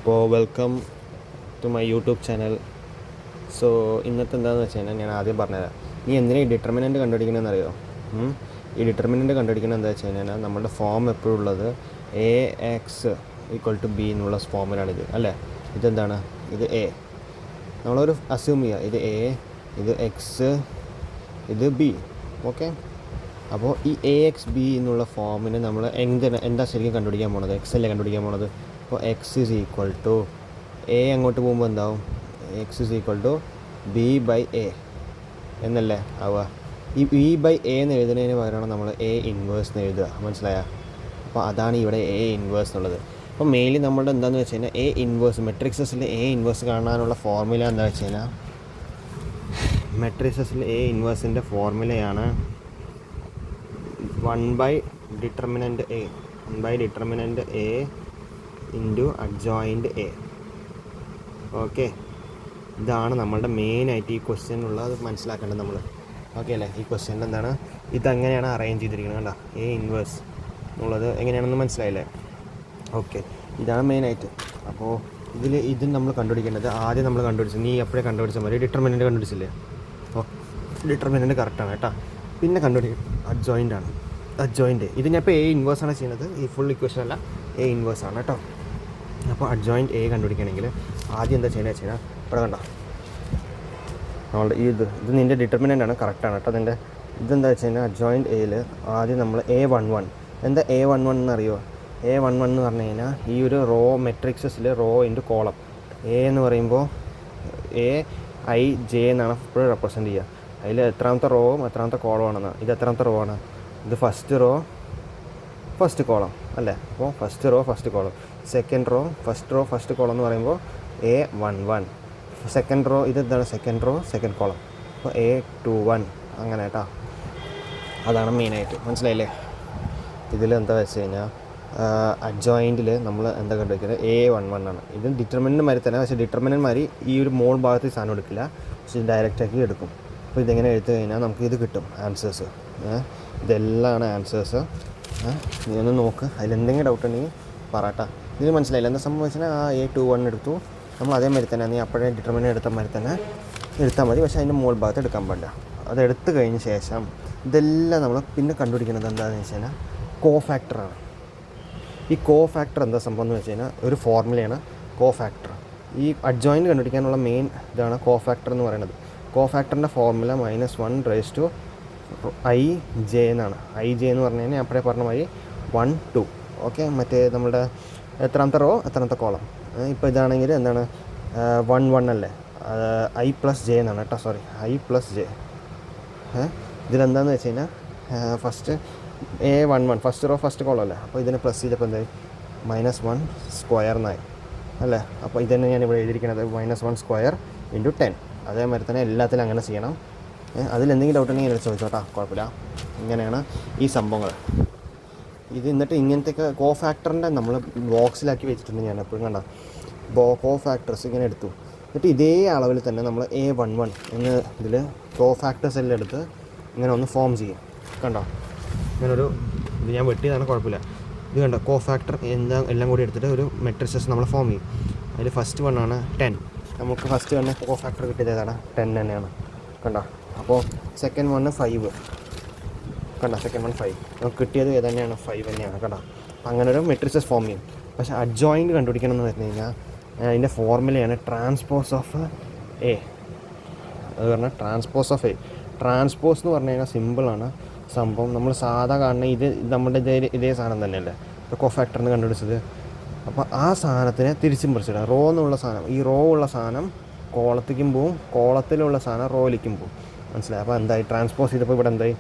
അപ്പോൾ welcome to my YouTube channel. So ഇന്നത്തെ എന്താണെന്ന് വെച്ച് കഴിഞ്ഞാൽ ഞാൻ ആദ്യം പറഞ്ഞുതരാം. നീ എന്തിനാ ഈ ഡിറ്റർമിനൻ്റ് കണ്ടുപിടിക്കണമെന്ന് അറിയോ? ഈ ഡിറ്റർമിനൻ്റ് കണ്ടുപിടിക്കുന്നത് എന്താ വെച്ച് കഴിഞ്ഞാൽ നമ്മുടെ ഫോം എപ്പോഴും ഉള്ളത് A X equal to B എന്നുള്ള ഫോമിലാണിത് അല്ലേ. ഇതെന്താണ്? ഇത് എ. നമ്മളൊരു അസ്യൂം ചെയ്യുക, ഇത് എ, ഇത് എക്സ്, ഇത് ബി. ഓക്കെ, അപ്പോൾ ഈ എ എക്സ് ബി എന്നുള്ള ഫോമിന് നമ്മൾ എന്താ ശരിക്കും കണ്ടുപിടിക്കാൻ പോണത്? എക്സ് അല്ലേ കണ്ടുപിടിക്കാൻ പോണത്. അപ്പോൾ x is equal to a അങ്ങോട്ട് പോകുമ്പോൾ എന്താവും? X is equal to b by a എന്നല്ലേ ആവുക. ഈ ബി ബൈ എ എന്ന് എഴുതുന്നതിന് പകരമാണ് നമ്മൾ എ ഇൻവേഴ്സ് എന്ന് എഴുതുക. മനസ്സിലായ? അപ്പോൾ അതാണ് ഇവിടെ എ ഇൻവേഴ്സ് എന്നുള്ളത്. അപ്പോൾ മെയിൻലി നമ്മളുടെ എന്താണെന്ന് വെച്ച് കഴിഞ്ഞാൽ എ ഇൻവേഴ്സ്, മെട്രിക്സസിൽ എ ഇൻവേഴ്സ് കാണാനുള്ള ഫോർമുല എന്താ വെച്ച് കഴിഞ്ഞാൽ, മെട്രിക്സസിൽ എ ഇൻവേഴ്സിൻ്റെ ഫോർമുലയാണ് 1/determinant A, 1/determinant A into adjoint A. Okay, ഇതാണ് നമ്മളുടെ മെയിനായിട്ട് ഈ ക്വസ്റ്റ്യനുള്ള അത് മനസ്സിലാക്കേണ്ടത് നമ്മൾ. ഓക്കെ അല്ലേ? ഈ ക്വസ്റ്റ്യനിൽ എന്താണ്, ഇതെങ്ങനെയാണ് അറേഞ്ച് ചെയ്തിരിക്കുന്നത് കണ്ടോ, എ ഇൻവേഴ്സ് എന്നുള്ളത് എങ്ങനെയാണെന്ന് മനസ്സിലായില്ലേ? ഓക്കെ, ഇതാണ് മെയിനായിട്ട്. അപ്പോൾ ഇത് നമ്മൾ കണ്ടുപിടിക്കേണ്ടത് ആദ്യം നമ്മൾ കണ്ടുപിടിച്ചു, നീ എപ്പോഴേ കണ്ടുപിടിച്ചാൽ മതി. ഡിറ്റർമിനൻ്റ് കണ്ടുപിടിച്ചില്ലേ? ഓ, ഡിറ്റർമിനൻ്റ് കറക്റ്റാണ് കേട്ടോ. പിന്നെ അഡ്ജോയിൻ്റ് ആണ്. അഡ്ജോയിൻ്റ് ഇത് ഞാൻ ഇപ്പോൾ എ ഇൻവേഴ്സാണ് ചെയ്യുന്നത്, ഈ ഫുൾ ഇക്വേഷൻ അല്ല, എ ഇൻവേഴ്സാണ് കേട്ടോ. അപ്പോൾ അഡ്ജോയിൻറ്റ് എ കണ്ടുപിടിക്കണമെങ്കിൽ ആദ്യം എന്താ ചെയ്യുന്നത് വെച്ച് കഴിഞ്ഞാൽ, ഇവിടെ കണ്ടോ നമ്മളുടെ ഇത് നിൻ്റെ ഡിറ്റർമിനൻ്റ് ആണ്, കറക്റ്റാണ് കേട്ടോ. അതിൻ്റെ ഇതെന്താ വെച്ച് കഴിഞ്ഞാൽ അഡ്ജോയിൻറ്റ് എയിൽ ആദ്യം നമ്മൾ A11. എന്താ A11 എന്നറിയോ? A11 എന്ന് പറഞ്ഞു കഴിഞ്ഞാൽ ഈ ഒരു റോ മെട്രിക്സസിൽ റോ ഇൻറ്റു കോളം. എ എന്ന് പറയുമ്പോൾ എ ഐ ജെ എന്നാണ് എപ്പോഴും റെപ്രസെൻറ്റ് ചെയ്യുക. അതിൽ എത്രാമത്തെ റോവും എത്രാമത്തെ കോളമാണെന്ന്. ഇത് എത്രാമത്തെ റോ ആണ്? ഇത് ഫസ്റ്റ് റോ ഫസ്റ്റ് കോളം അല്ലേ. അപ്പോൾ first row first column. Second row first column എന്ന് പറയുമ്പോൾ A11. സെക്കൻഡ് റോ ഇതെന്താണ്? Second row second column. അപ്പോൾ A21 അങ്ങനെ കേട്ടോ. അതാണ് മെയിനായിട്ട്. മനസ്സിലായില്ലേ? ഇതിൽ എന്താ വെച്ച് കഴിഞ്ഞാൽ അഡ്ജോയിൻറ്റിൽ നമ്മൾ എന്താ കണ്ടുവയ്ക്കുന്നത്? A11 ആണ്. ഇത് ഡിറ്റർമിനൻ്റ് മാതിരി തന്നെ, പക്ഷേ ഡിറ്റർമിനൻ്റ് മാതിരി ഈ ഒരു മോൾ ഭാഗത്ത് സാധനം എടുക്കില്ല, പക്ഷേ ഡയറക്റ്റാക്കി എടുക്കും. അപ്പോൾ ഇതെങ്ങനെ എടുത്തു കഴിഞ്ഞാൽ നമുക്ക് ഇത് കിട്ടും ആൻസേഴ്സ്. ഇതെല്ലാം ആൻസേഴ്സ്. നീ ഒന്ന് നോക്ക്, അതിലെന്തെങ്കിലും ഡൗട്ട് ഉണ്ടെങ്കിൽ പറയട്ടാ. ഇതിന് മനസ്സിലായില്ല എന്താ സംഭവം വെച്ചാൽ A21 എടുത്തു നമ്മൾ അതേമാതിരി തന്നെ, നീ അപ്പോഴേ ഡിറ്റർമിനൻ്റ് എടുത്ത മാതിരി തന്നെ എടുത്താൽ മതി, പക്ഷേ അതിൻ്റെ മോൾ ഭാഗത്ത് എടുക്കാൻ പാടില്ല. അതെടുത്ത് കഴിഞ്ഞ ശേഷം ഇതെല്ലാം നമ്മൾ പിന്നെ കണ്ടുപിടിക്കുന്നത് എന്താണെന്ന് വെച്ച് കഴിഞ്ഞാൽ കോഫാക്ടറാണ്. ഈ കോഫാക്ടർ എന്താ സംഭവം എന്ന് വെച്ച് കഴിഞ്ഞാൽ ഒരു ഫോർമുലയാണ് കോഫാക്ടർ. ഈ അഡ്ജോയിൻറ്റ് കണ്ടുപിടിക്കാനുള്ള മെയിൻ ഇതാണ് കോഫാക്ടർ എന്ന് പറയുന്നത്. കോഫാക്ടറിൻ്റെ ഫോർമുല -1 ഐ ജെ എന്നാണ്. ഐ ജെ എന്ന് പറഞ്ഞു കഴിഞ്ഞാൽ അപ്പോഴേ പറഞ്ഞ മാതിരി 1 2. ഓക്കെ, മറ്റേ നമ്മുടെ എത്രാമത്തെ റോ എത്രാമത്തെ കോളം. ഇപ്പോൾ ഇതാണെങ്കിൽ എന്താണ് 1 1 അല്ലേ, ഐ പ്ലസ് ജെ എന്നാണ് കേട്ടോ. Sorry, I plus J. ഇതിലെന്താണെന്ന് വെച്ച് കഴിഞ്ഞാൽ first A11 first row first column അല്ലേ. അപ്പോൾ ഇതിനെ പ്ലസ് ചെയ്തപ്പോൾ എന്തായി? -1² എന്നായി അല്ലേ. അപ്പോൾ ഇതന്നെ ഞാൻ ഇവിടെ എഴുതിയിരിക്കുന്നത് -1² ഇൻറ്റു 10. അതേമാതിരി തന്നെ എല്ലാത്തിലും അങ്ങനെ ചെയ്യണം. അതിലെന്തെങ്കിലും ഡൗട്ട് ഉണ്ടെങ്കിൽ എന്നോട് ചോദിച്ചോട്ടാ, കുഴപ്പമില്ല. ഇങ്ങനെയാണ് ഈ സംഭവങ്ങൾ. ഇത് എന്നിട്ട് ഇങ്ങനത്തെയൊക്കെ കോഫാക്ടറിൻ്റെ നമ്മൾ ബോക്സിലാക്കി വെച്ചിട്ടുണ്ട് ഞാൻ എപ്പോഴും. കണ്ട കോഫാക്ടേഴ്സ് ഇങ്ങനെ എടുത്തു. എന്നിട്ട് ഇതേ അളവിൽ തന്നെ നമ്മൾ A11 എന്ന് ഇതിൽ കോഫാക്ടേഴ്സ് എല്ലാം എടുത്ത് ഇങ്ങനെ ഒന്ന് ഫോം ചെയ്യും. കണ്ടോ, ഇങ്ങനൊരു ഇത് ഞാൻ വെട്ടിയതാണ്, കുഴപ്പമില്ല. ഇത് കണ്ടോ, കോഫാക്ടർ എല്ലാം കൂടി എടുത്തിട്ട് ഒരു മെട്രിക്സസ് നമ്മൾ ഫോം ചെയ്യും. അതിൽ ഫസ്റ്റ് വണ്ണാണ് 10. നമുക്ക് ഫസ്റ്റ് വണ്ണ് കോഫാക്ടർ കിട്ടിയത് ഏതാണ്? 10 തന്നെയാണ്. കണ്ടോ, അപ്പോൾ സെക്കൻഡ് വണ്ണ് 5. കണ്ടോ, സെക്കൻഡ് വൺ 5. നമുക്ക് കിട്ടിയത് ഏത് തന്നെയാണ്? 5 തന്നെയാണ്. കണ്ടോ, അങ്ങനെ ഒരു മെട്രിക്സസ് ഫോം ചെയ്യും. പക്ഷേ അഡ്ജോയിൻറ്റ് കണ്ടുപിടിക്കണം എന്ന് പറഞ്ഞു കഴിഞ്ഞാൽ അതിൻ്റെ ഫോർമുലയാണ് ട്രാൻസ്പോസ് ഓഫ് എ. അത് പറഞ്ഞാൽ ട്രാൻസ്പോസ് ഓഫ് എ. ട്രാൻസ്പോസ് എന്ന് പറഞ്ഞു കഴിഞ്ഞാൽ സിമ്പിളാണ് സംഭവം. നമ്മൾ സാധാ കാണുന്ന ഇത് നമ്മുടെ ഇതേ സാധനം തന്നെയല്ലേ ഇപ്പോൾ കോഫാക്ടറിന് കണ്ടുപിടിച്ചത്. അപ്പോൾ ആ സാധനത്തിനെ തിരിച്ചും പറിച്ചിടാം. റോ എന്നുള്ള സാധനം, ഈ റോ ഉള്ള സാധനം കോളത്തേക്കും പോവും, കോളത്തിലുള്ള സാധനം റോയിലേക്കും പോവും. മനസ്സിലായി? അപ്പോൾ എന്തായി? ട്രാൻസ്പോസ് ചെയ്തപ്പോൾ ഇവിടെ എന്തായി?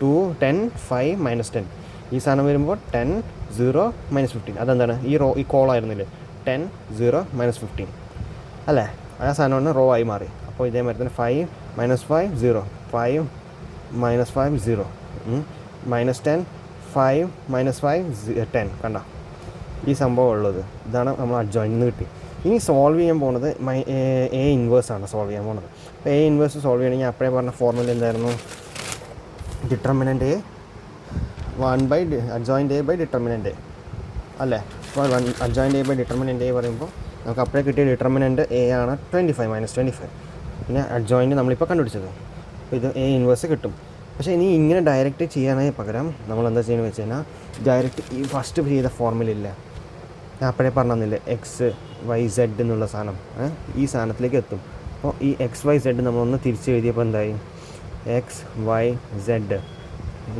2 10 5 -10. ഈ സാധനം വരുമ്പോൾ 10 0 -15. അതെന്താണ്? ഈ കോളായിരുന്നില്ലേ 10 0 -15 അല്ലേ. ആ സാധനമാണ് റോ ആയി മാറി. അപ്പോൾ ഇതേമാതിരി തന്നെ 5 -5 0 5 -5 0 -10 5 -5 10. കണ്ട, ഈ സംഭവം ഉള്ളത് ഇതാണ് നമ്മൾ അഡ്ജോയിൻറ്റ് കിട്ടി. ഇനി സോൾവ് ചെയ്യാൻ പോകുന്നത് എ ഇൻവേഴ്സാണ് സോൾവ് ചെയ്യാൻ പോകുന്നത്. അപ്പോൾ എ ഇൻവേഴ്സ് സോൾവ് ചെയ്യണമെങ്കിൽ അപ്പോഴേ പറഞ്ഞ ഫോർമുല എന്തായിരുന്നു? Determinant A 1 adjoint A determinant A അല്ലേ. അപ്പോൾ adjoint A by determinant A പറയുമ്പോൾ നമുക്ക് അപ്പോഴേ കിട്ടിയ ഡിറ്റർമിനൻ്റ് എ ആണ് 25 - 25. പിന്നെ അഡ്ജോയിൻ്റ് നമ്മളിപ്പോൾ കണ്ടുപിടിച്ചത്. അപ്പോൾ ഇത് എ ഇൻവേഴ്സ് കിട്ടും. പക്ഷേ ഇനി ഇങ്ങനെ ഡയറക്റ്റ് ചെയ്യാനായി പകരം നമ്മൾ എന്താ ചെയ്യുന്നത് വെച്ച് കഴിഞ്ഞാൽ ഡയറക്റ്റ് ഈ ഫസ്റ്റ് ചെയ്ത ഫോർമുലയില്ല, ഞാൻ അപ്പോഴേ പറഞ്ഞു തന്നില്ലേ XYZ എന്നുള്ള സാധനം, ഈ സാധനത്തിലേക്ക് എത്തും. അപ്പോൾ ഈ XYZ നമ്മളൊന്ന് തിരിച്ച് എഴുതിയപ്പോൾ എന്തായി, XYZ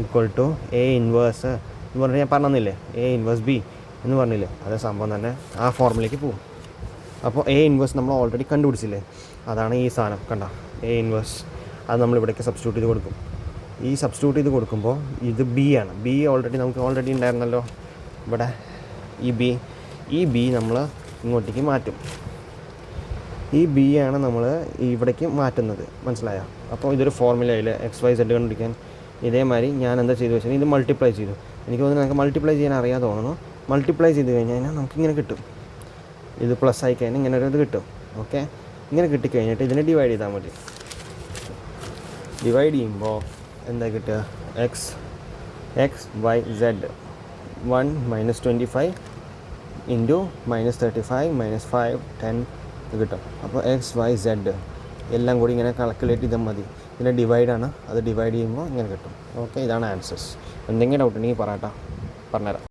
equal to A inverse എന്ന് പറഞ്ഞാൽ ഞാൻ പറഞ്ഞു തന്നില്ലേ എ ഇൻവേഴ്സ് ബി എന്ന് പറഞ്ഞില്ലേ, അതേ സംഭവം തന്നെ ആ ഫോർമുലയ്ക്ക് പോകും. അപ്പോൾ എ ഇൻവേഴ്സ് നമ്മൾ ഓൾറെഡി കണ്ടുപിടിച്ചില്ലേ, അതാണ് ഈ സാധനം കണ്ട എ ഇൻവേഴ്സ്. അത് നമ്മൾ ഇവിടേക്ക് സബ്സ്റ്റിറ്റ്യൂട്ട് ചെയ്ത് കൊടുക്കും. ഈ സബ്സ്റ്റിറ്റ്യൂട്ട് ചെയ്ത് കൊടുക്കുമ്പോൾ ഇത് ബി ആണ്. ബി നമുക്ക് ഓൾറെഡി ഉണ്ടായിരുന്നല്ലോ ഇവിടെ. ഈ ബി നമ്മൾ ഇങ്ങോട്ടേക്ക് മാറ്റും. ഈ ബി ആണ് നമ്മൾ ഇവിടേക്ക് മാറ്റുന്നത്, മനസ്സിലായോ? അപ്പോൾ ഇതൊരു ഫോർമുലയിൽ XYZ കണ്ടുപിടിക്കാൻ ഇതേമാതിരി ഞാൻ എന്താ ചെയ്തു വെച്ചാൽ ഇത് മൾട്ടിപ്ലൈ ചെയ്തു. എനിക്ക് തോന്നുന്നു നമുക്ക് മൾട്ടിപ്ലൈ ചെയ്യാൻ അറിയാതെ തോന്നുന്നു. മൾട്ടിപ്ലൈ ചെയ്ത് കഴിഞ്ഞാൽ നമുക്കിങ്ങനെ കിട്ടും. ഇത് പ്ലസ് ആയി കഴിഞ്ഞാൽ ഇങ്ങനെ ഒരു ഇത് കിട്ടും. ഓക്കെ, ഇങ്ങനെ കിട്ടിക്കഴിഞ്ഞിട്ട് ഇതിനെ ഡിവൈഡ് ചെയ്താൽ മതി. ഡിവൈഡ് ചെയ്യുമ്പോൾ എന്താ കിട്ടുക, XYZ 1 - 25 ഇൻറ്റു -35 -5 10 കിട്ടും. അപ്പോൾ XYZ എല്ലാം കൂടി ഇങ്ങനെ കാൽക്കുലേറ്റ് ചെയ്താൽ മതി. ഇതിൻ്റെ ഡിവൈഡാണ്, അത് ഡിവൈഡ് ചെയ്യുമ്പോൾ ഇങ്ങനെ കിട്ടും. ഓക്കെ, ഇതാണ് ആൻസേഴ്സ്. എന്തെങ്കിലും ഡൗട്ട് ഉണ്ടെങ്കിൽ പറഞ്ഞുതരാം.